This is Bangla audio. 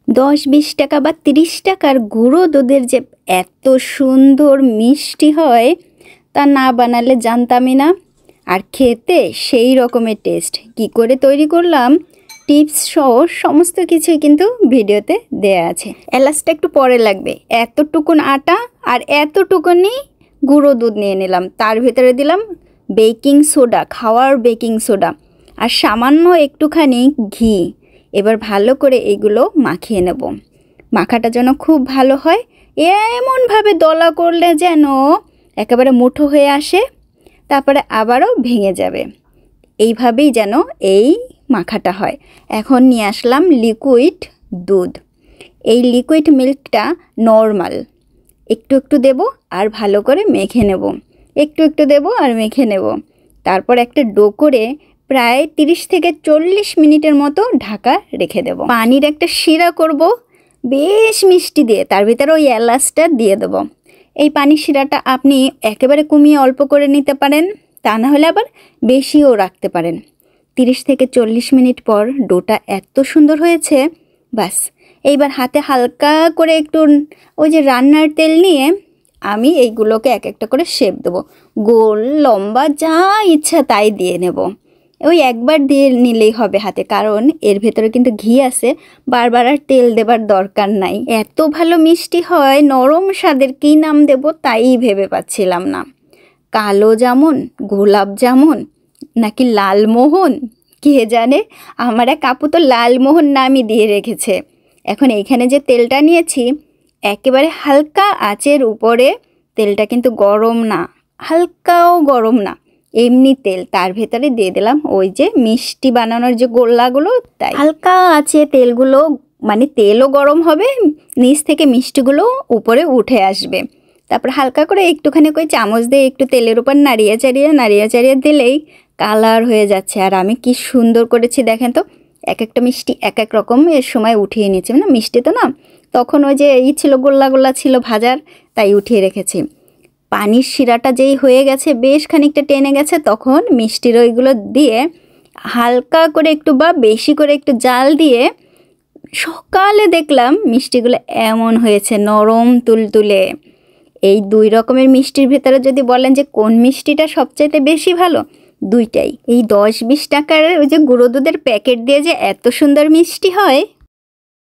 10-20 টাকা বা 30 টাকার গুঁড়ো দুধের যে এত সুন্দর মিষ্টি হয় তা না বানালে জানতামই না। আর খেতে সেই রকমের টেস্ট। কি করে তৈরি করলাম টিপস সহ সমস্ত কিছুই কিন্তু ভিডিওতে দেয়া আছে। এলাচটা একটু পরে লাগবে। এতটুকুন আটা আর এতটুকুনি গুঁড়ো দুধ নিয়ে নিলাম, তার ভিতরে দিলাম বেকিং সোডা, খাওয়ার বেকিং সোডা আর সামান্য একটুখানি ঘি। এবার ভালো করে এগুলো মাখিয়ে নেব। মাখাটা যেন খুব ভালো হয়, এমনভাবে দলা করলে যেন একেবারে মুঠো হয়ে আসে, তারপরে আবারও ভেঙে যাবে। এইভাবেই যেন এই মাখাটা হয়। এখন নিয়ে আসলাম লিকুইড দুধ। এই লিকুইড মিল্কটা নর্মাল, একটু একটু দেব আর ভালো করে মেখে নেব, একটু একটু দেব আর মেখে নেব। তারপর একটা ডো করে প্রায় 30 থেকে 40 মিনিটের মতো ঢাকা রেখে দেব। পানির একটা শিরা করব বেশ মিষ্টি দিয়ে, তার ভিতরে ওই এলাচটা দিয়ে দেব। এই পানির শিরাটা আপনি একেবারে কমিয়ে অল্প করে নিতে পারেন, তা না হলে আবার বেশিও রাখতে পারেন। 30 থেকে 40 মিনিট পর ডোটা এত সুন্দর হয়েছে। বাস এইবার হাতে হালকা করে একটু ওই যে রান্নার তেল নিয়ে আমি এইগুলোকে এক একটা করে শেপ দেবো। গোল লম্বা যা ইচ্ছা তাই দিয়ে নেব। ওই একবার দিয়ে নিলেই হবে হাতে, কারণ এর ভেতরে কিন্তু ঘি আছে, বারবার আর তেল দেবার দরকার নাই। এত ভালো মিষ্টি হয়, নরম স্বাদের, কী নাম দেব তাই ভেবে পাচ্ছিলাম না। কালো জামুন, গোলাপ জামুন নাকি লালমোহন, কে জানে। আমার এক আপু তো লালমোহন নামই দিয়ে রেখেছে। এখন এইখানে যে তেলটা নিয়েছি একেবারে হালকা আঁচের উপরে, তেলটা কিন্তু গরম না, হালকাও গরম না, এমনি তেল। তার ভেতরে দিয়ে দিলাম ওই যে মিষ্টি বানানোর যে গোল্লাগুলো, তাই হালকা আছে তেলগুলো, মানে তেলও গরম হবে, নিচ থেকে মিষ্টিগুলো উপরে উঠে আসবে। তারপর হালকা করে একটুখানি ওই চামচ দিয়ে একটু তেলের উপর নাড়িয়ে চাড়িয়ে দিলেই কালার হয়ে যাচ্ছে। আর আমি কি সুন্দর করেছি দেখেন তো, এক একটা মিষ্টি এক এক রকম এর সময় উঠিয়ে নিয়েছি। না মিষ্টি তো না, তখন ওই যে ছিল গোল্লা গোল্লা ছিল ভাজার, তাই উঠিয়ে রেখেছি। পানির শিরাটা যেই হয়ে গেছে, বেশ খানিকটা টেনে গেছে, তখন মিষ্টির ওইগুলো দিয়ে হালকা করে একটু বা বেশি করে একটু জাল দিয়ে সকালে দেখলাম মিষ্টিগুলো এমন হয়েছে নরম তুলতুলে। এই দুই রকমের মিষ্টির ভেতরে যদি বলেন যে কোন মিষ্টিটা সবচাইতে বেশি ভালো, দুইটাই। এই 10-20 টাকার ওই যে গুঁড়ো দুধের প্যাকেট দিয়ে যে এত সুন্দর মিষ্টি হয়